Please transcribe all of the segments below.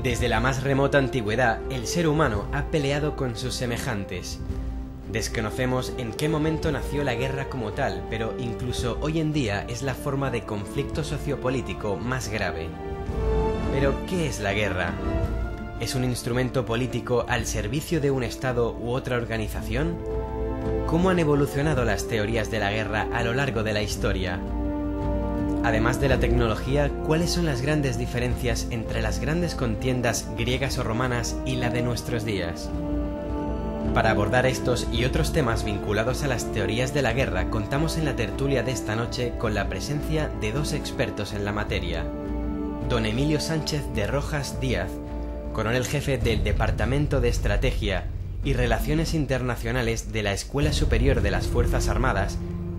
Desde la más remota antigüedad, el ser humano ha peleado con sus semejantes. Desconocemos en qué momento nació la guerra como tal, pero incluso hoy en día es la forma de conflicto sociopolítico más grave. Pero, ¿qué es la guerra? ¿Es un instrumento político al servicio de un Estado u otra organización? ¿Cómo han evolucionado las teorías de la guerra a lo largo de la historia? Además de la tecnología, ¿cuáles son las grandes diferencias entre las grandes contiendas griegas o romanas y la de nuestros días? Para abordar estos y otros temas vinculados a las teorías de la guerra, contamos en la tertulia de esta noche con la presencia de dos expertos en la materia. Don Emilio Sánchez de Rojas Díaz, coronel jefe del Departamento de Estrategia y Relaciones Internacionales de la Escuela Superior de las Fuerzas Armadas,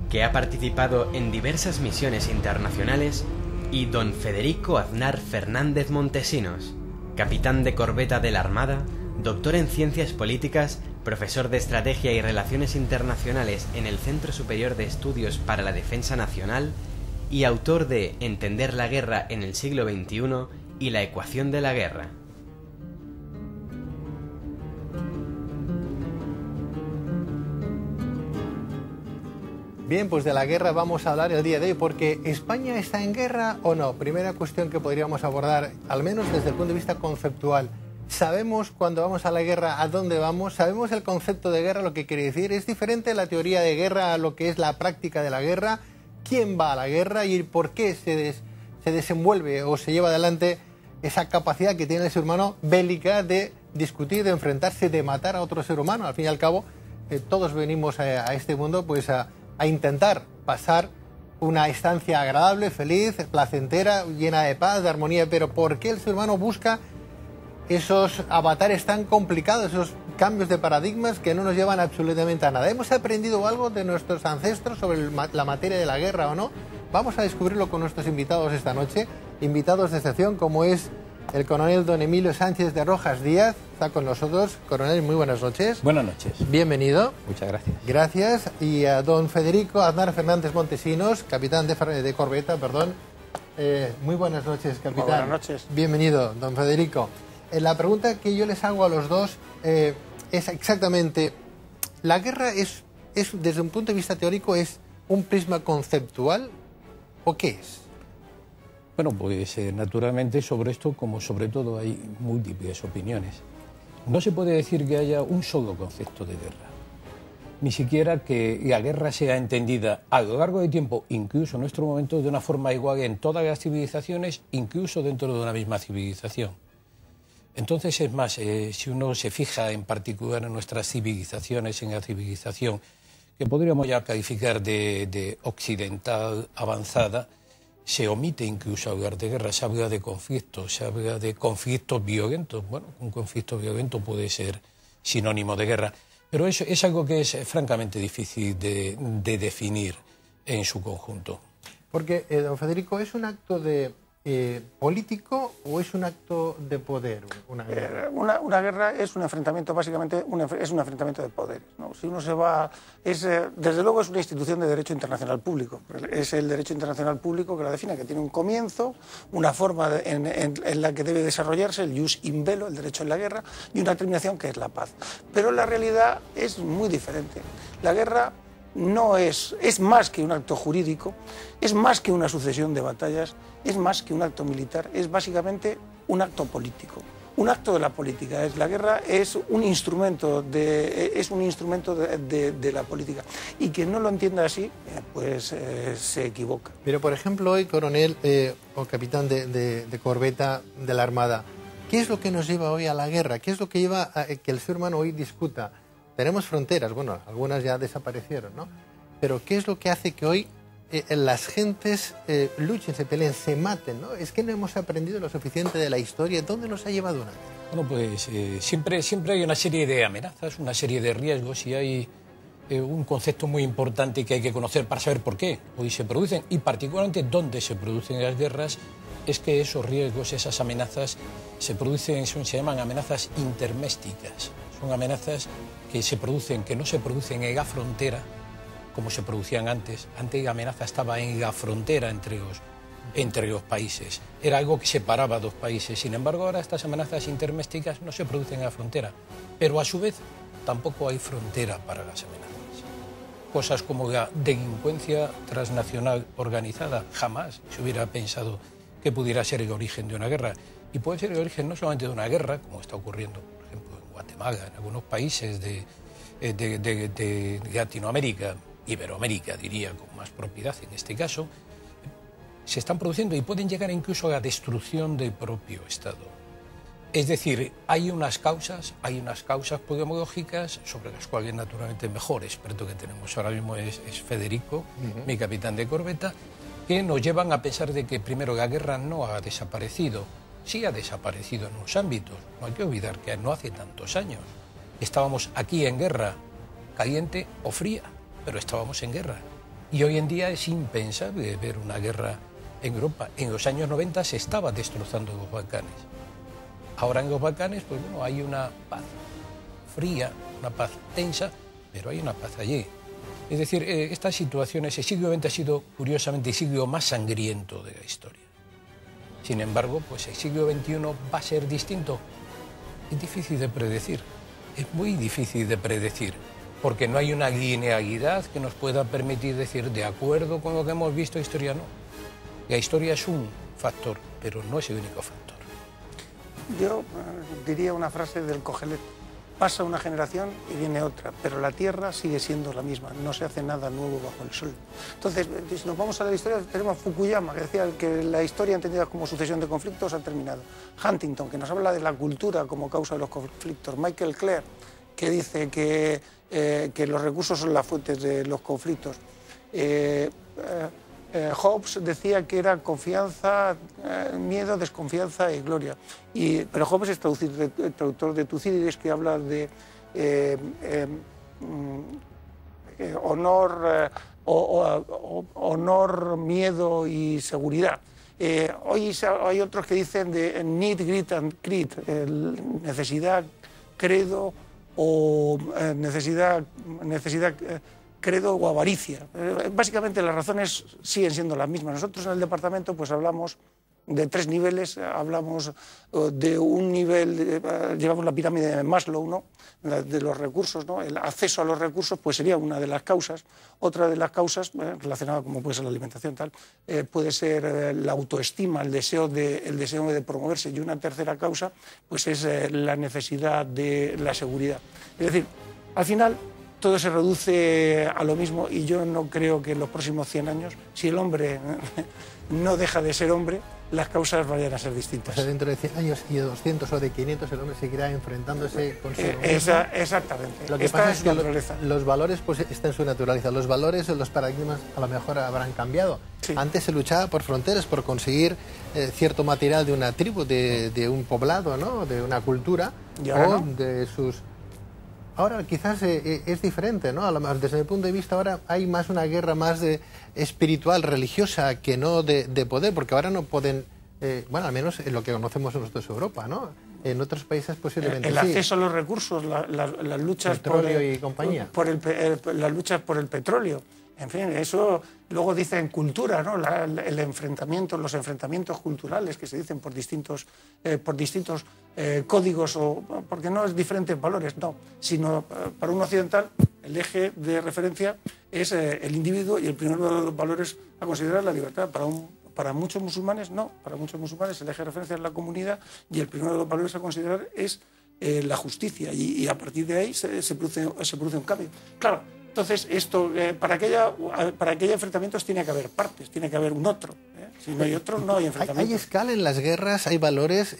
que ha participado en diversas misiones internacionales, y don Federico Aznar Fernández Montesinos, capitán de corbeta de la Armada, doctor en Ciencias Políticas, profesor de Estrategia y Relaciones Internacionales en el Centro Superior de Estudios para la Defensa Nacional y autor de Entender la guerra en el siglo XXI y la ecuación de la guerra. Bien, pues de la guerra vamos a hablar el día de hoy, porque ¿España está en guerra o no? Primera cuestión que podríamos abordar, al menos desde el punto de vista conceptual. ¿Sabemos cuando vamos a la guerra a dónde vamos? ¿Sabemos el concepto de guerra, lo que quiere decir? ¿Es diferente la teoría de guerra a lo que es la práctica de la guerra? ¿Quién va a la guerra y por qué se desenvuelve o se lleva adelante esa capacidad que tiene el ser humano bélica de discutir, de enfrentarse, de matar a otro ser humano? Al fin y al cabo, todos venimos a este mundo pues a intentar pasar una estancia agradable, feliz, placentera, llena de paz, de armonía. Pero ¿por qué el ser humano busca esos avatares tan complicados, esos cambios de paradigmas que no nos llevan absolutamente a nada? ¿Hemos aprendido algo de nuestros ancestros sobre la materia de la guerra o no? Vamos a descubrirlo con nuestros invitados esta noche, invitados de excepción, como es el coronel don Emilio Sánchez de Rojas Díaz. Está con nosotros. Coronel, muy buenas noches. Buenas noches. Bienvenido. Muchas gracias. Gracias. Y a don Federico Aznar Fernández Montesinos, capitán de corbeta, perdón. Muy buenas noches, capitán. Muy buenas noches. Bienvenido, don Federico. La pregunta que yo les hago a los dos es exactamente, ¿la guerra es, desde un punto de vista teórico, es un prisma conceptual o qué es? Bueno, pues naturalmente sobre esto, como sobre todo, hay múltiples opiniones. No se puede decir que haya un solo concepto de guerra, ni siquiera que la guerra sea entendida a lo largo del tiempo, incluso en nuestro momento, de una forma igual en todas las civilizaciones, incluso dentro de una misma civilización. Entonces, es más, si uno se fija en particular en nuestras civilizaciones, en la civilización que podríamos ya calificar de occidental avanzada, se omite incluso hablar de guerra, se habla de conflictos, se habla de conflictos violentos. Bueno, un conflicto violento puede ser sinónimo de guerra, pero eso es algo que es francamente difícil de definir en su conjunto. Porque, don Federico, ¿es un acto de político o es un acto de poder? Una guerra, una guerra es un enfrentamiento, básicamente, es un enfrentamiento de poderes, ¿no? Si uno se va, desde luego es una institución de derecho internacional público. Es el derecho internacional público que la define, que tiene un comienzo, una forma en la que debe desarrollarse, el jus in bello, el derecho en la guerra, y una terminación que es la paz. Pero la realidad es muy diferente. La guerra no es más que un acto jurídico, es más que una sucesión de batallas, es más que un acto militar, es básicamente un acto político, un acto de la política. La guerra es un instrumento de la política, y quien no lo entienda así, pues se equivoca. Pero, por ejemplo, hoy, coronel o capitán de corbeta de la Armada, ¿qué es lo que nos lleva hoy a la guerra? ¿Qué es lo que lleva a que el ser humano hoy discuta? Tenemos fronteras, bueno, algunas ya desaparecieron, ¿no? Pero ¿qué es lo que hace que hoy las gentes luchen, se peleen, se maten, ¿no? Es que no hemos aprendido lo suficiente de la historia. ¿Dónde nos ha llevado una guerra? Bueno, pues siempre hay una serie de amenazas, una serie de riesgos, y hay un concepto muy importante que hay que conocer para saber por qué hoy se producen, y particularmente dónde se producen las guerras. Es que esos riesgos, esas amenazas, se llaman amenazas intermésticas. Son amenazas que no se producen en la frontera como se producían antes. Antes la amenaza estaba en la frontera entre los entre los países. Era algo que separaba a dos países. Sin embargo, ahora estas amenazas interdomésticas no se producen en la frontera, pero a su vez tampoco hay frontera para las amenazas. Cosas como la delincuencia transnacional organizada, jamás se hubiera pensado que pudiera ser el origen de una guerra. Y puede ser el origen no solamente de una guerra, como está ocurriendo, por ejemplo, en Guatemala, en algunos países de Latinoamérica, Iberoamérica, diría, con más propiedad en este caso, se están produciendo y pueden llegar incluso a la destrucción del propio Estado. Es decir, hay unas causas epidemiológicas sobre las cuales naturalmente el mejor experto que tenemos ahora mismo es Federico, mi capitán de corbeta, que nos llevan a pensar de que primero la guerra no ha desaparecido, sí ha desaparecido en unos ámbitos. No hay que olvidar que no hace tantos años estábamos aquí en guerra, caliente o fría, pero estábamos en guerra. Y hoy en día es impensable ver una guerra en Europa. En los años 90 se estaba destrozando los Balcanes. Ahora en los Balcanes, pues bueno, hay una paz fría, una paz tensa, pero hay una paz allí. Es decir, estas situaciones, el siglo XX ha sido, curiosamente, el siglo más sangriento de la historia. Sin embargo, pues el siglo XXI va a ser distinto. Es difícil de predecir, es muy difícil de predecir, porque no hay una linealidad que nos pueda permitir decir, de acuerdo con lo que hemos visto, historia no. La historia es un factor, pero no es el único factor. Yo diría una frase del Cogelet: pasa una generación y viene otra, pero la Tierra sigue siendo la misma, no se hace nada nuevo bajo el sol. Entonces, si nos vamos a la historia, tenemos Fukuyama, que decía que la historia entendida como sucesión de conflictos ha terminado. Huntington, que nos habla de la cultura como causa de los conflictos. Michael Clear, que dice que los recursos son las fuentes de los conflictos. Hobbes decía que era confianza, miedo, desconfianza y gloria. Pero Hobbes es traductor de Tucídides, que habla de honor, miedo y seguridad. Hoy hay otros que dicen de need, greed and creed, necesidad, credo o necesidad credo o avaricia. Básicamente las razones siguen siendo las mismas. Nosotros en el departamento pues hablamos de 3 niveles, hablamos de un nivel, llevamos la pirámide de Maslow, ¿no?, de los recursos, ¿no? El acceso a los recursos pues sería una de las causas. Otra de las causas, relacionada como puede ser la alimentación, tal, puede ser la autoestima, el deseo de promoverse, y una tercera causa pues es la necesidad de la seguridad. Es decir, al final todo se reduce a lo mismo, y yo no creo que en los próximos 100 años, si el hombre no deja de ser hombre, las causas vayan a ser distintas. O sea, dentro de 100 años y de 200 o de 500 el hombre seguirá enfrentándose con su exactamente. Lo que pasa es que los valores pues están en su naturaleza. Los valores o los paradigmas a lo mejor habrán cambiado. Sí. Antes se luchaba por fronteras, por conseguir cierto material de una tribu, de un poblado, ¿no?, de una cultura, o no, de sus... Ahora quizás es diferente, ¿no? Desde mi punto de vista ahora hay más una guerra más espiritual, religiosa, que no de poder, porque ahora no pueden, bueno, al menos en lo que conocemos nosotros Europa, ¿no? En otros países posiblemente el acceso a los recursos, las luchas petróleo y compañía. Las luchas por el petróleo. En fin, eso luego dicen cultura, ¿no? Los enfrentamientos culturales que se dicen por distintos códigos, o porque no es diferentes valores, no, sino para un occidental el eje de referencia es el individuo, y el primero de los valores a considerar la libertad. Para muchos musulmanes no, para muchos musulmanes el eje de referencia es la comunidad, y el primero de los valores a considerar es la justicia, y a partir de ahí se produce un cambio. Claro. Entonces, esto, para que haya enfrentamientos tiene que haber partes, tiene que haber un otro. Si no hay otro, no hay enfrentamientos. Hay escala en las guerras, hay valores.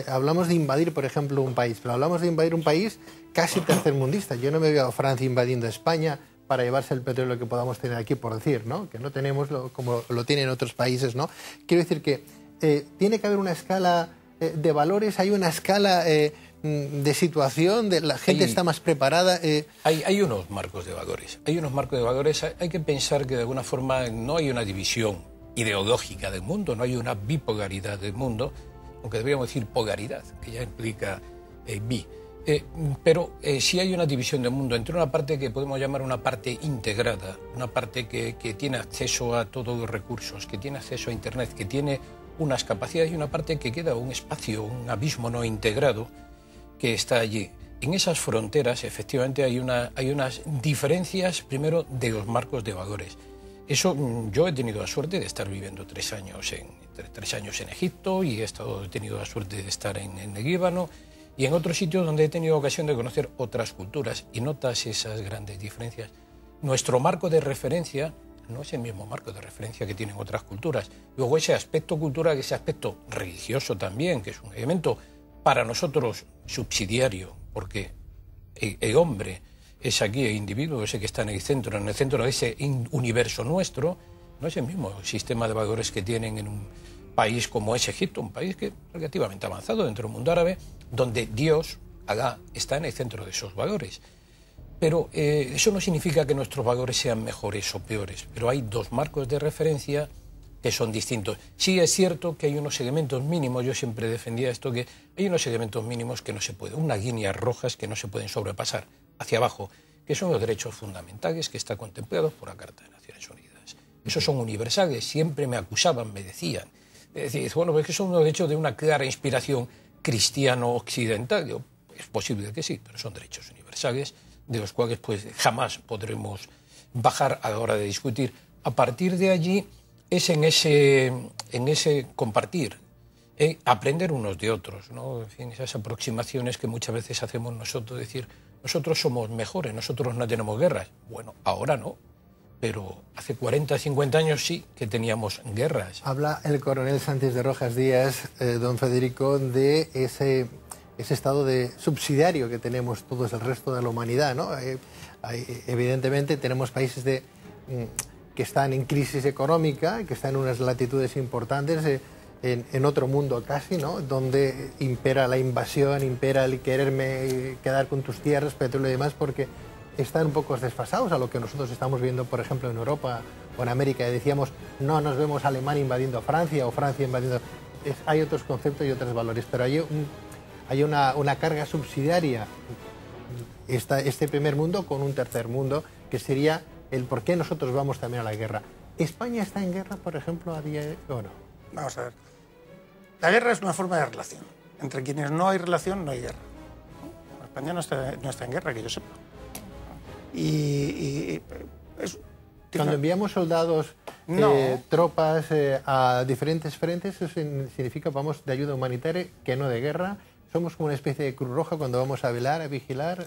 Hablamos de invadir, por ejemplo, un país, pero hablamos de invadir un país casi tercermundista. Yo no me veo a Francia invadiendo España para llevarse el petróleo que podamos tener aquí, por decir, ¿no?, que no tenemos como lo tienen otros países, ¿no? Quiero decir que tiene que haber una escala de valores, hay una escala... de situación, la gente está más preparada. Hay unos marcos de valores. Hay que pensar que de alguna forma no hay una división ideológica del mundo, no hay una bipolaridad del mundo, aunque deberíamos decir polaridad, que ya implica bi. Pero sí hay una división del mundo entre una parte que podemos llamar una parte integrada, una parte que tiene acceso a todos los recursos, que tiene acceso a Internet, que tiene unas capacidades, y una parte que queda un espacio, un abismo no integrado que está allí. En esas fronteras, efectivamente, hay unas diferencias, primero, de los marcos de valores. Eso, yo he tenido la suerte de estar viviendo 3 años en Egipto, y he tenido la suerte de estar en el Líbano y en otros sitios donde he tenido ocasión de conocer otras culturas, y notas esas grandes diferencias. Nuestro marco de referencia no es el mismo marco de referencia que tienen otras culturas. Luego, ese aspecto cultural, ese aspecto religioso también, que es un elemento para nosotros subsidiario, porque el hombre es aquí el individuo, ese que está en el centro de ese universo nuestro, no es el mismo sistema de valores que tienen en un país como es Egipto, un país que es relativamente avanzado dentro del mundo árabe, donde Dios, Alá, está en el centro de esos valores. Pero eso no significa que nuestros valores sean mejores o peores, pero hay 2 marcos de referencia que son distintos. Sí es cierto que hay unos elementos mínimos, yo siempre defendía esto, que hay unos elementos mínimos que no se pueden, unas líneas rojas que no se pueden sobrepasar hacia abajo, que son los derechos fundamentales que están contemplados por la Carta de Naciones Unidas. Esos son universales, siempre me acusaban, me decían, bueno, pues que son unos derechos de una clara inspiración cristiano-occidental. Yo, es posible que sí, pero son derechos universales de los cuales pues jamás podremos bajar a la hora de discutir. A partir de allí es en ese compartir, aprender unos de otros, ¿no? En fin, esas aproximaciones que muchas veces hacemos nosotros, decir, nosotros somos mejores, nosotros no tenemos guerras. Bueno, ahora no, pero hace 40, 50 años sí que teníamos guerras. Habla el coronel Sánchez de Rojas Díaz, don Federico, de ese estado de subsidiario que tenemos todos el resto de la humanidad, ¿no? Evidentemente tenemos países que están en crisis económica, que están en unas latitudes importantes, en otro mundo casi, ¿no? Donde impera la invasión, impera el quererme quedar con tus tierras, petróleo y demás, porque están un poco desfasados a lo que nosotros estamos viendo, por ejemplo, en Europa o en América. Decíamos, no nos vemos Alemania invadiendo a Francia o Francia invadiendo... hay otros conceptos y otros valores, pero hay una carga subsidiaria, este primer mundo con un tercer mundo, que sería el por qué nosotros vamos también a la guerra. ¿España está en guerra, por ejemplo, a día de hoy o no? Vamos a ver. La guerra es una forma de relación. Entre quienes no hay relación, no hay guerra. España no está en guerra, que yo sepa. Cuando enviamos soldados, tropas a diferentes frentes, eso significa vamos de ayuda humanitaria, que no de guerra. Somos como una especie de Cruz Roja cuando vamos a velar, a vigilar.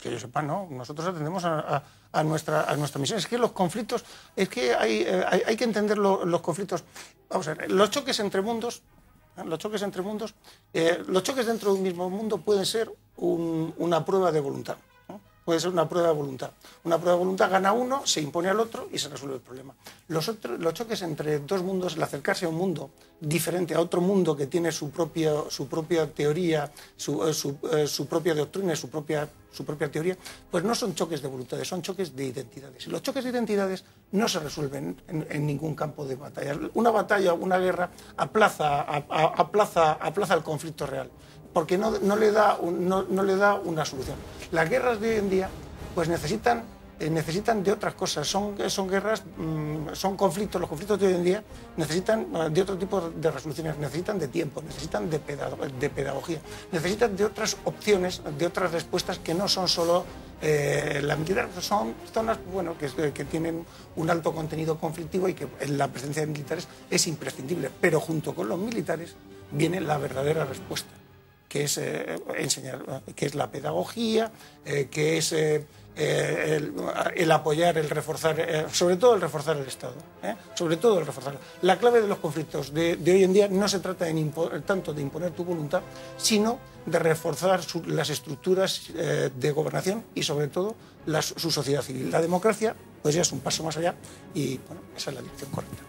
Que yo sepa, no. Nosotros atendemos a nuestra misión. Es que los conflictos, es que hay que entender los conflictos. Vamos a ver, los choques entre mundos, los choques dentro de un mismo mundo pueden ser una prueba de voluntad. Puede ser una prueba de voluntad. Una prueba de voluntad, gana uno, se impone al otro y se resuelve el problema. Los choques entre 2 mundos, el acercarse a un mundo diferente, a otro mundo que tiene su propia teoría, su propia doctrina, su propia teoría, pues no son choques de voluntades, son choques de identidades. Y los choques de identidades no se resuelven en ningún campo de batalla. Una batalla, una guerra, aplaza el conflicto real, porque no le da una solución. Las guerras de hoy en día pues necesitan de otras cosas, son guerras, son conflictos, los conflictos de hoy en día necesitan de otro tipo de resoluciones, necesitan de tiempo, necesitan de pedagogía, necesitan de otras opciones, de otras respuestas que no son solo la militar, son zonas que tienen un alto contenido conflictivo y que la presencia de militares es imprescindible, pero junto con los militares viene la verdadera respuesta, que es enseñar, que es la pedagogía, que es el apoyar, el reforzar, sobre todo el reforzar el Estado, sobre todo el reforzar. La clave de los conflictos de hoy en día no se trata tanto de imponer tu voluntad, sino de reforzar las estructuras de gobernación y sobre todo su sociedad civil. La democracia pues ya es un paso más allá y bueno, esa es la dirección correcta.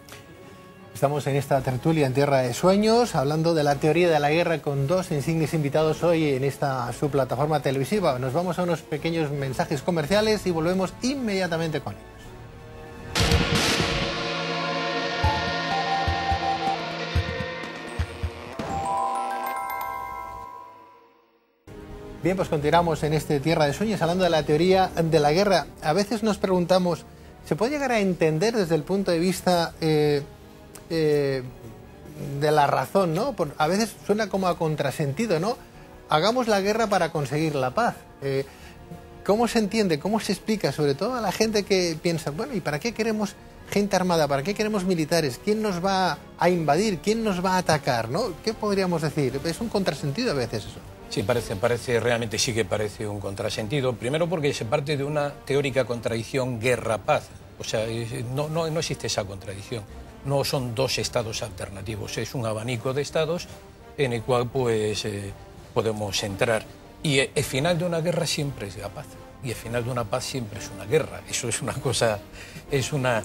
Estamos en esta tertulia en Tierra de Sueños, hablando de la teoría de la guerra con 2 insignes invitados hoy en esta su plataforma televisiva. Nos vamos a unos pequeños mensajes comerciales y volvemos inmediatamente con ellos. Bien, pues continuamos en este Tierra de Sueños hablando de la teoría de la guerra. A veces nos preguntamos, ¿se puede llegar a entender desde el punto de vista de la razón, ¿no? A veces suena como a contrasentido, ¿no? Hagamos la guerra para conseguir la paz. ¿Cómo se entiende, cómo se explica, sobre todo a la gente que piensa, bueno, ¿y para qué queremos gente armada? ¿Para qué queremos militares? ¿Quién nos va a invadir? ¿Quién nos va a atacar? ¿No? ¿Qué podríamos decir? Es un contrasentido a veces eso. Sí, realmente sí que parece un contrasentido. Primero porque se parte de una teórica contradicción guerra-paz. O sea, no existe esa contradicción. No son dos estados alternativos, es un abanico de estados en el cual pues podemos entrar. Y el final de una guerra siempre es la paz. Y el final de una paz siempre es una guerra. Eso es una cosa, es una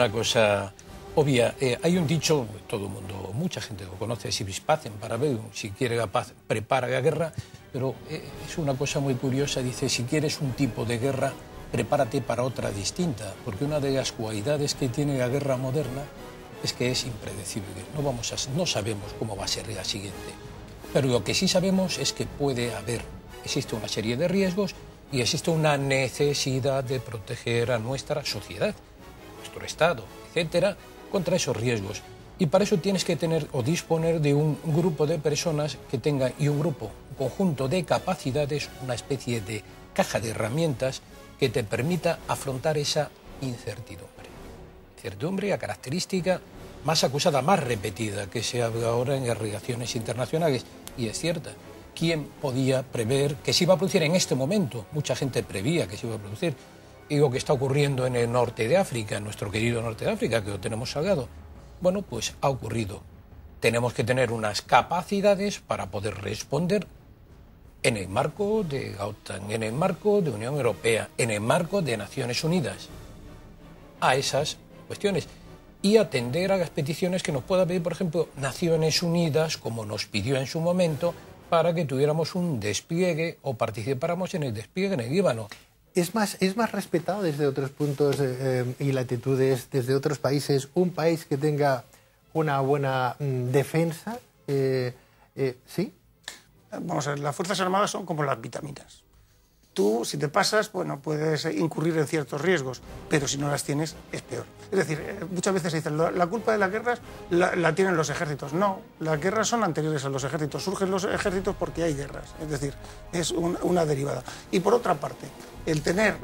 cosa obvia. Hay un dicho, todo el mundo, mucha gente lo conoce, si vis pacem para bellum, si quiere la paz, prepara la guerra, pero es una cosa muy curiosa, dice, si quieres un tipo de guerra, prepárate para otra distinta, porque una de las cualidades que tiene la guerra moderna es que es impredecible, no sabemos cómo va a ser la siguiente, pero lo que sí sabemos es que existe una serie de riesgos y existe una necesidad de proteger a nuestra sociedad, nuestro Estado, etcétera, contra esos riesgos. Y para eso tienes que tener o disponer de un grupo de personas que tengan, y un conjunto de capacidades, una especie de caja de herramientas que te permita afrontar esa incertidumbre. Incertidumbre, la característica más acusada, más repetida que se habla ahora en las relaciones internacionales, y es cierta. ¿Quién podía prever que se iba a producir en este momento? Mucha gente prevía que se iba a producir. Y lo que está ocurriendo en el norte de África, en nuestro querido norte de África, que lo tenemos al lado, bueno, pues ha ocurrido. Tenemos que tener unas capacidades para poder responder en el marco de la OTAN, en el marco de Unión Europea, en el marco de Naciones Unidas, a esas cuestiones. Y atender a las peticiones que nos pueda pedir, por ejemplo, Naciones Unidas, como nos pidió en su momento, para que tuviéramos un despliegue o participáramos en el despliegue en el Líbano. ¿Es más respetado desde otros puntos y latitudes, desde otros países, un país que tenga una buena defensa? ¿Sí? Vamos a ver, las Fuerzas Armadas son como las vitaminas. Tú, si te pasas, bueno, puedes incurrir en ciertos riesgos, pero si no las tienes, es peor. Es decir, muchas veces se dice, la culpa de las guerras la tienen los ejércitos. No, las guerras son anteriores a los ejércitos. Surgen los ejércitos porque hay guerras. Es decir, es una derivada. Y por otra parte, el tener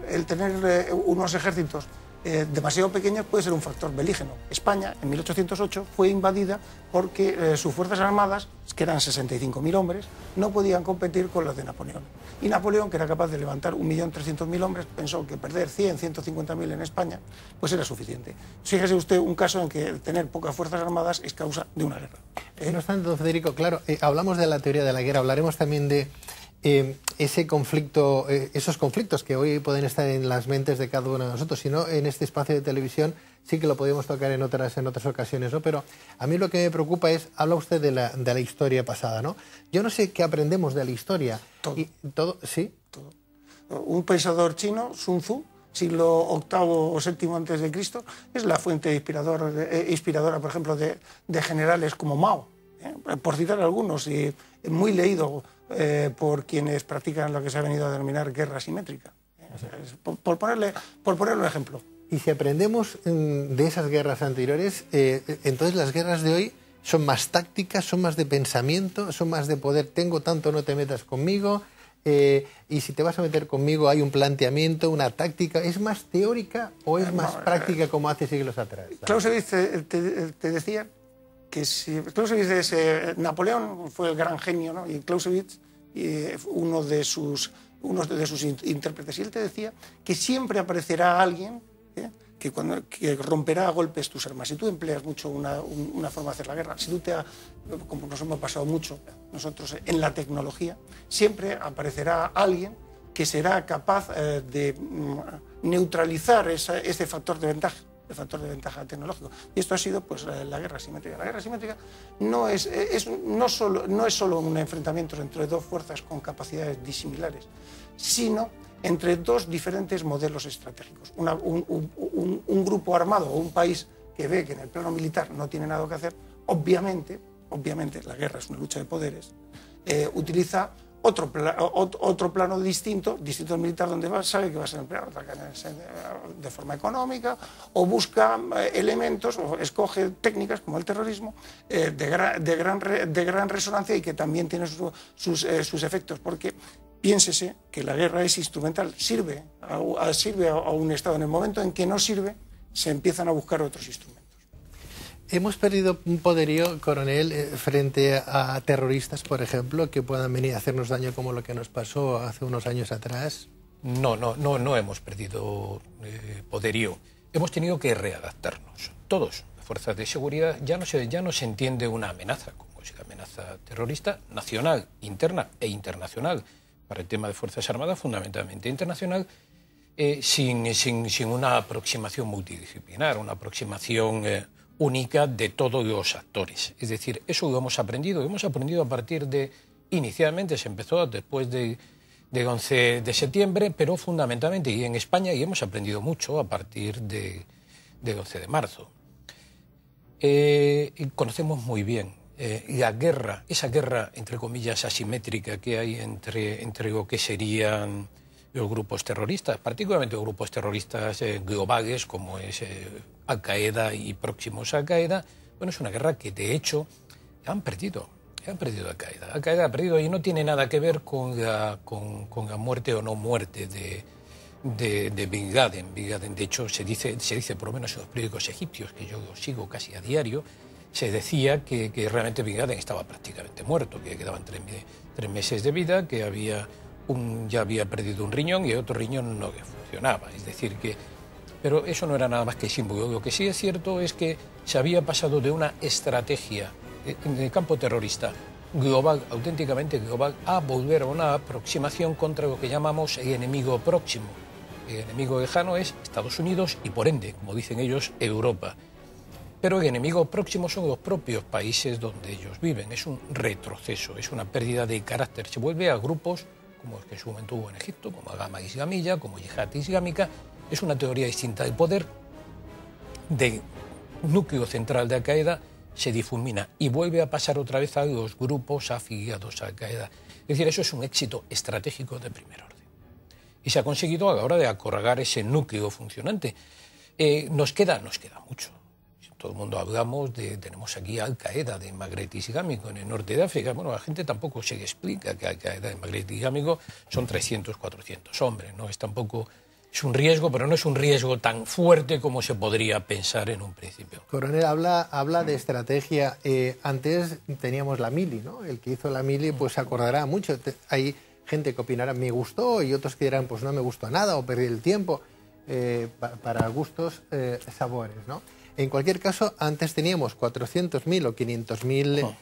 unos ejércitos demasiado pequeños puede ser un factor belígeno. España, en 1808, fue invadida porque sus fuerzas armadas, que eran 65.000 hombres, no podían competir con las de Napoleón. Y Napoleón, que era capaz de levantar 1.300.000 hombres, pensó que perder 150.000 en España pues era suficiente. Fíjese usted un caso en que tener pocas fuerzas armadas es causa de una guerra. No obstante, don Federico, claro, hablamos de la teoría de la guerra, hablaremos también de ese conflicto, esos conflictos que hoy pueden estar en las mentes de cada uno de nosotros, si no en este espacio de televisión sí que lo podemos tocar en otras ocasiones, ¿no? Pero a mí lo que me preocupa es, habla usted de la historia pasada, ¿no? Yo no sé qué aprendemos de la historia. Todo. ¿Sí? Todo. Un pensador chino, Sun Tzu, siglo VIII o VII antes de Cristo, es la fuente inspiradora, por ejemplo, de generales como Mao, por citar algunos, y muy leído por quienes practican lo que se ha venido a denominar guerra asimétrica. Por ponerle un ejemplo. Y si aprendemos de esas guerras anteriores, entonces las guerras de hoy son más tácticas, son más de pensamiento, son más de poder, tengo tanto, no te metas conmigo, y si te vas a meter conmigo hay un planteamiento, una táctica, ¿es más teórica o es más práctica como hace siglos atrás? Clausewitz te decía que si Clausewitz Napoleón fue el gran genio, ¿no? Y Clausewitz, uno de sus intérpretes, y él te decía que siempre aparecerá alguien que romperá a golpes tus armas. Si tú empleas mucho una forma de hacer la guerra, si tú como nos hemos pasado mucho nosotros en la tecnología, siempre aparecerá alguien que será capaz de neutralizar ese factor de ventaja. El factor de ventaja tecnológico. Y esto ha sido pues la guerra asimétrica. La guerra asimétrica no es solo un enfrentamiento entre dos fuerzas con capacidades disimilares, sino entre dos diferentes modelos estratégicos. Un grupo armado o un país que ve que en el plano militar no tiene nada que hacer, obviamente la guerra es una lucha de poderes, utiliza otro plano distinto al militar, donde sabe que va a ser empleado de forma económica, o busca elementos, o escoge técnicas como el terrorismo de gran resonancia y que también tiene sus efectos, porque piénsese que la guerra es instrumental, sirve a un Estado. En el momento en que no sirve, se empiezan a buscar otros instrumentos. Hemos perdido un poderío, coronel, frente a terroristas, por ejemplo, que puedan venir a hacernos daño como lo que nos pasó hace unos años atrás. No hemos perdido poderío. Hemos tenido que readaptarnos. Todos, las fuerzas de seguridad, ya no se entiende una amenaza, como es la amenaza terrorista, nacional, interna e internacional. Para el tema de Fuerzas Armadas, fundamentalmente internacional, sin una aproximación multidisciplinar, una aproximación única de todos los actores. Es decir, eso lo hemos aprendido a partir de, inicialmente se empezó después del 11 de septiembre, pero fundamentalmente y en España, y hemos aprendido mucho a partir del 11 de marzo. Conocemos muy bien la guerra, esa guerra, entre comillas, asimétrica que hay entre lo que serían los grupos terroristas, particularmente los grupos terroristas globales como es Al-Qaeda y próximos a Al-Qaeda. Bueno, es una guerra que de hecho han perdido Al-Qaeda. Al-Qaeda ha perdido y no tiene nada que ver con la muerte o no muerte de Bin Laden. Bin Laden, de hecho, se dice por lo menos en los periódicos egipcios, que yo los sigo casi a diario, se decía que realmente Bin Laden estaba prácticamente muerto, que quedaban 3 meses de vida, que ya había perdido un riñón y otro riñón no funcionaba. Es decir, pero eso no era nada más que símbolo. Lo que sí es cierto es que se había pasado de una estrategia en el campo terrorista global, auténticamente global, a volver a una aproximación contra lo que llamamos el enemigo próximo. El enemigo lejano es Estados Unidos y, por ende, como dicen ellos, Europa. Pero el enemigo próximo son los propios países donde ellos viven. Es un retroceso, es una pérdida de carácter. Se vuelve a grupos como el que en su momento hubo en Egipto, como Gama Islamilla, como Yihad Islámica. Es una teoría distinta del poder. Del núcleo central de Al-Qaeda se difumina y vuelve a pasar otra vez a los grupos afiliados a Al-Qaeda. Es decir, eso es un éxito estratégico de primer orden. Y se ha conseguido a la hora de acorralar ese núcleo funcionante. Nos queda mucho. Todo el mundo hablamos tenemos aquí Al-Qaeda de Magreb Islámico en el norte de África. Bueno, a la gente tampoco se le explica que Al-Qaeda de Magreb Islámico son 300, 400 hombres, ¿no? Es un riesgo, pero no es un riesgo tan fuerte como se podría pensar en un principio. Coronel, habla de estrategia. Antes teníamos la mili, ¿no? El que hizo la mili pues se acordará mucho. Hay gente que opinará, me gustó, y otros que dirán, pues no me gustó nada o perdí el tiempo. Para gustos, sabores, ¿no? En cualquier caso, antes teníamos 400.000 o 500.000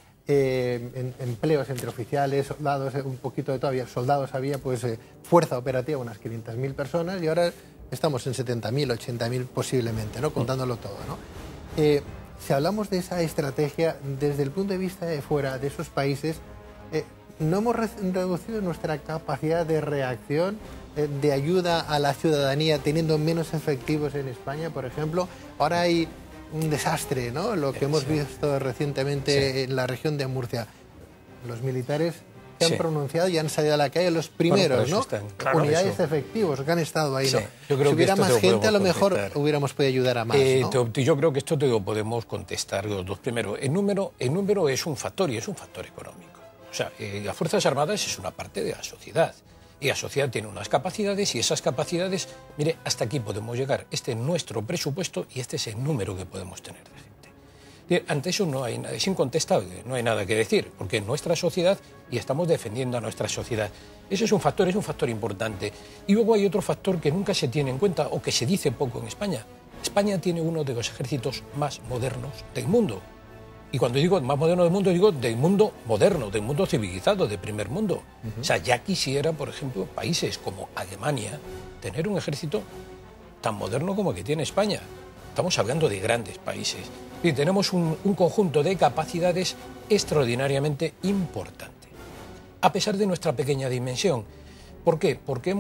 empleos entre oficiales, soldados, un poquito de todavía, soldados había, pues fuerza operativa, unas 500.000 personas, y ahora estamos en 70.000, 80.000 posiblemente, ¿no? Contándolo todo, ¿no? Si hablamos de esa estrategia, desde el punto de vista de fuera de esos países, ¿no hemos reducido nuestra capacidad de reacción, de ayuda a la ciudadanía, teniendo menos efectivos en España, por ejemplo? Ahora hay un desastre, ¿no? Lo que hemos visto recientemente en la región de Murcia. Los militares se han pronunciado y han salido a la calle los primeros, ¿no? Unidades de efectivos que han estado ahí, ¿no? Yo creo si hubiera más gente, a lo mejor hubiéramos podido ayudar a más, ¿no? Yo creo que esto te lo podemos contestar los dos. Primero, el número es un factor, y es un factor económico. O sea, las Fuerzas Armadas es una parte de la sociedad. Y la sociedad tiene unas capacidades, y esas capacidades, mire, hasta aquí podemos llegar. Este es nuestro presupuesto y este es el número que podemos tener de gente. Ante eso no hay nada, es incontestable, no hay nada que decir, porque es nuestra sociedad y estamos defendiendo a nuestra sociedad. Ese es un factor importante. Y luego hay otro factor que nunca se tiene en cuenta o que se dice poco en España. España tiene uno de los ejércitos más modernos del mundo. Y cuando digo más moderno del mundo, digo del mundo moderno, del mundo civilizado, de primer mundo. O sea, ya quisiera, por ejemplo, países como Alemania tener un ejército tan moderno como el que tiene España. Estamos hablando de grandes países. Y tenemos un conjunto de capacidades extraordinariamente importante, a pesar de nuestra pequeña dimensión. ¿Por qué? Porque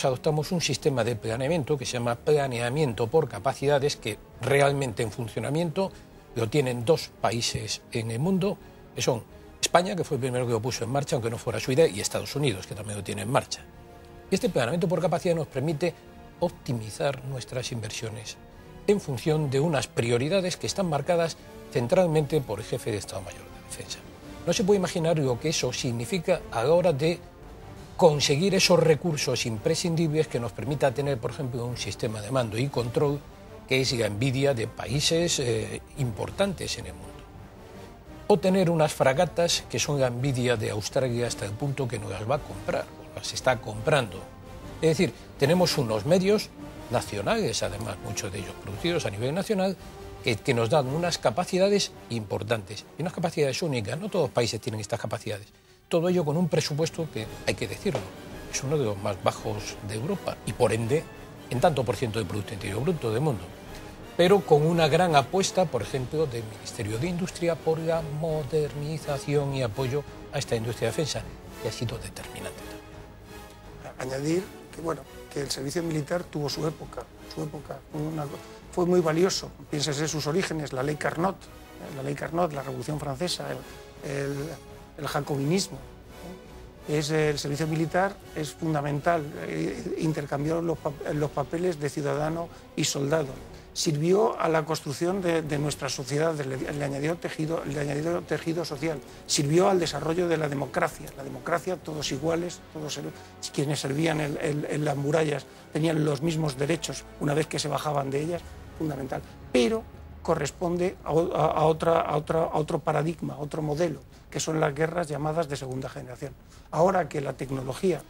adoptamos un sistema de planeamiento que se llama planeamiento por capacidades, que realmente en funcionamiento lo tienen 2 países en el mundo, que son España, que fue el primero que lo puso en marcha, aunque no fuera su idea, y Estados Unidos, que también lo tiene en marcha. Este planeamiento por capacidad nos permite optimizar nuestras inversiones en función de unas prioridades que están marcadas centralmente por el jefe de Estado Mayor de Defensa. No se puede imaginar lo que eso significa a la hora de conseguir esos recursos imprescindibles que nos permita tener, por ejemplo, un sistema de mando y control que es la envidia de países importantes en el mundo. O tener unas fragatas que son la envidia de Australia hasta el punto que nos las va a comprar, o las está comprando. Es decir, tenemos unos medios nacionales, además muchos de ellos producidos a nivel nacional, que nos dan unas capacidades importantes y unas capacidades únicas. No todos los países tienen estas capacidades. Todo ello con un presupuesto que, hay que decirlo, es uno de los más bajos de Europa y por ende en tanto por ciento del Producto Interior Bruto del mundo. Pero con una gran apuesta, por ejemplo, del Ministerio de Industria por la modernización y apoyo a esta industria de defensa, que ha sido determinante. Añadir que, bueno, que el servicio militar tuvo su época fue muy valioso. Piénsese sus orígenes, la ley Carnot, la Revolución Francesa, el jacobinismo. El servicio militar es fundamental, intercambió los papeles de ciudadano y soldado. Sirvió a la construcción de nuestra sociedad, le añadió tejido social, sirvió al desarrollo de la democracia, todos iguales, todos quienes servían en las murallas tenían los mismos derechos una vez que se bajaban de ellas, fundamental. Pero corresponde a otro paradigma, a otro modelo, que son las guerras llamadas de segunda generación. Ahora que la tecnología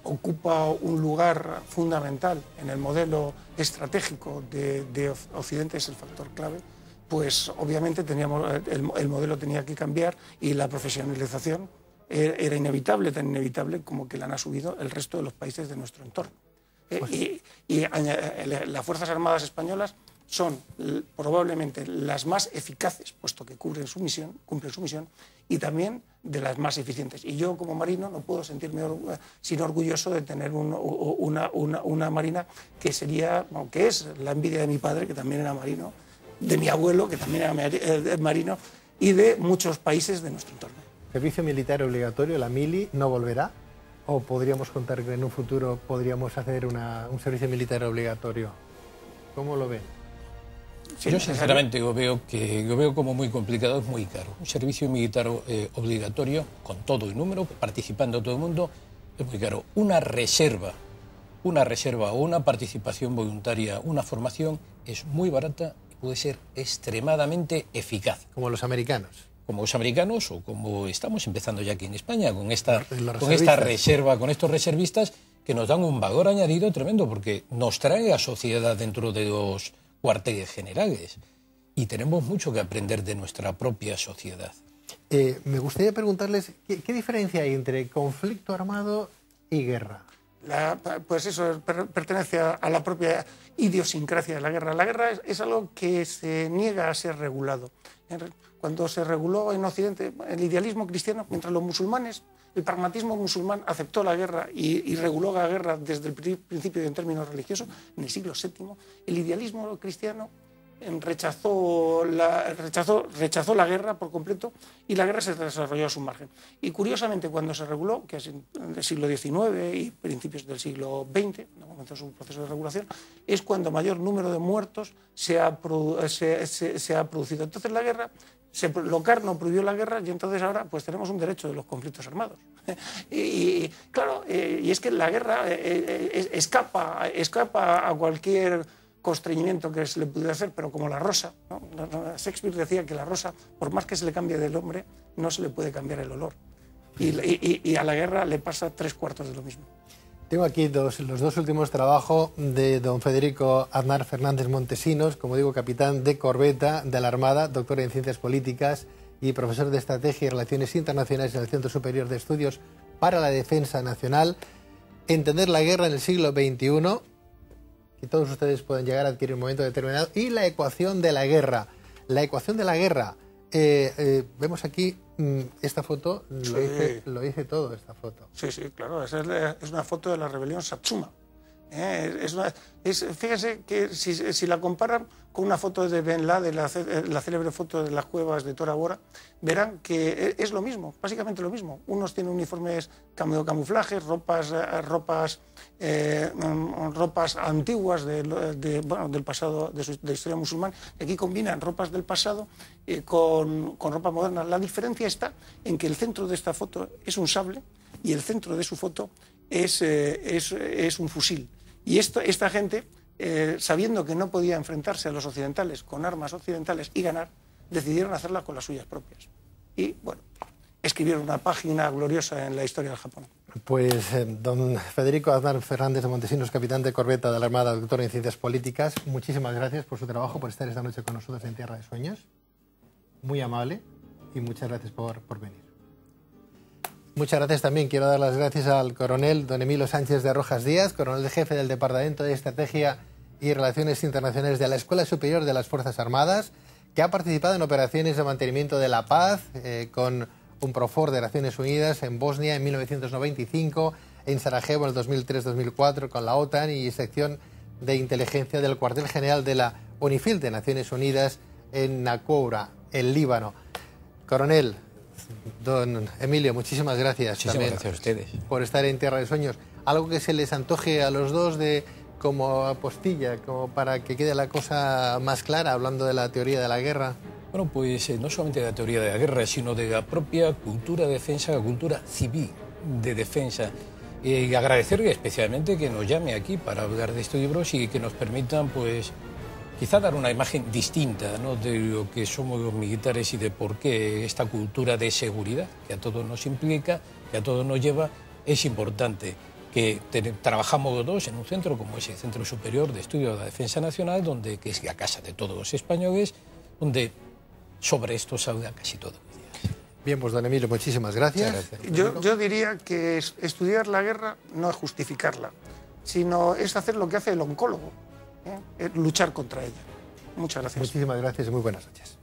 ocupa un lugar fundamental en el modelo estratégico de Occidente, es el factor clave, pues obviamente el modelo tenía que cambiar y la profesionalización era inevitable, tan inevitable como que la han asumido el resto de los países de nuestro entorno. Las Fuerzas Armadas Españolas son probablemente las más eficaces, puesto que cumplen su misión, y también de las más eficientes. Y yo, como marino, no puedo sentirme sino orgulloso de tener una marina que sería, que es la envidia de mi padre, que también era marino, de mi abuelo, que también era marino, y de muchos países de nuestro entorno. ¿Servicio militar obligatorio, la mili, no volverá? ¿O podríamos contar que en un futuro podríamos hacer un servicio militar obligatorio? ¿Cómo lo ven? Sí, yo sinceramente lo veo como muy complicado, es muy caro. Un servicio militar obligatorio, con todo el número, participando todo el mundo, es muy caro. Una reserva o una participación voluntaria, una formación, es muy barata y puede ser extremadamente eficaz. Como los americanos. Como los americanos o como estamos empezando ya aquí en España, con esta reserva, con estos reservistas que nos dan un valor añadido tremendo, porque nos trae a sociedad dentro de los cuarteles generales y tenemos mucho que aprender de nuestra propia sociedad. Me gustaría preguntarles, ¿qué diferencia hay entre conflicto armado y guerra? Pues eso pertenece a la propia idiosincrasia de la guerra. La guerra es algo que se niega a ser regulado. Cuando se reguló en Occidente el idealismo cristiano, mientras los musulmanes, el pragmatismo musulmán aceptó la guerra y reguló la guerra desde el principio en términos religiosos, en el siglo VII, el idealismo cristiano rechazó la guerra por completo y la guerra se desarrolló a su margen. Y curiosamente, cuando se reguló, que es en el siglo XIX y principios del siglo XX, cuando comenzó su proceso de regulación, es cuando mayor número de muertos se ha producido. Entonces la guerra, lo carno prohibió la guerra y entonces ahora pues tenemos un derecho de los conflictos armados. Y es que la guerra escapa a cualquier constreñimiento que se le pudiera hacer, pero como la rosa, ¿no? Shakespeare decía que la rosa, por más que se le cambie del hombre, no se le puede cambiar el olor. Y a la guerra le pasa 3/4 de lo mismo. Tengo aquí los dos últimos trabajos de don Federico Aznar Fernández Montesinos, como digo, capitán de corbeta de la Armada, doctor en Ciencias Políticas y profesor de Estrategia y Relaciones Internacionales en el Centro Superior de Estudios para la Defensa Nacional. Entender la guerra en el siglo XXI, que todos ustedes pueden llegar a adquirir en un momento determinado, y la ecuación de la guerra. La ecuación de la guerra, vemos aquí esta foto, lo hice todo, esta foto. Sí, claro, es una foto de la rebelión Satsuma, Fíjense que si la comparan con una foto de Ben Laden, la célebre foto de las cuevas de Tora Bora, verán que es lo mismo, básicamente lo mismo. Unos tienen uniformes camuflajes, ropas antiguas del pasado, de la historia musulmana, y aquí combinan ropas del pasado con ropa moderna. La diferencia está en que el centro de esta foto es un sable y el centro de su foto es un fusil. Y esta gente, sabiendo que no podía enfrentarse a los occidentales con armas occidentales y ganar, decidieron hacerla con las suyas propias. Y, bueno, escribieron una página gloriosa en la historia del Japón. Pues don Federico Aznar Fernández de Montesinos, capitán de corbeta de la Armada, doctor en Ciencias Políticas, muchísimas gracias por su trabajo, por estar esta noche con nosotros en Tierra de Sueños. Muy amable y muchas gracias por venir. Muchas gracias también. Quiero dar las gracias al coronel don Emilio Sánchez de Rojas Díaz, coronel jefe del Departamento de Estrategia y Relaciones Internacionales de la Escuela Superior de las Fuerzas Armadas, que ha participado en operaciones de mantenimiento de la paz con UNPROFOR de Naciones Unidas en Bosnia en 1995, en Sarajevo en el 2003-2004 con la OTAN y sección de inteligencia del cuartel general de la UNIFIL de Naciones Unidas en Naqoura, en Líbano. Coronel, don Emilio, muchísimas gracias. Muchísimas gracias a ustedes por estar en Tierra de Sueños. Algo que se les antoje a los dos como apostilla, como para que quede la cosa más clara, hablando de la teoría de la guerra. Bueno, pues no solamente de la teoría de la guerra, sino de la propia cultura de defensa, la cultura civil de defensa. Y agradecerle especialmente que nos llame aquí para hablar de estos libros y que nos permitan, pues, quizá dar una imagen distinta, ¿no?, de lo que somos los militares y de por qué esta cultura de seguridad, que a todos nos implica, que a todos nos lleva, es importante. Que trabajamos los dos en un centro como es el Centro Superior de Estudio de la Defensa Nacional, que es la casa de todos los españoles, donde sobre esto se habla casi todo. Bien, pues don Emilio, muchísimas gracias. Yo diría que estudiar la guerra no es justificarla, sino es hacer lo que hace el oncólogo, luchar contra ella. Muchas gracias. Muchísimas gracias y muy buenas noches.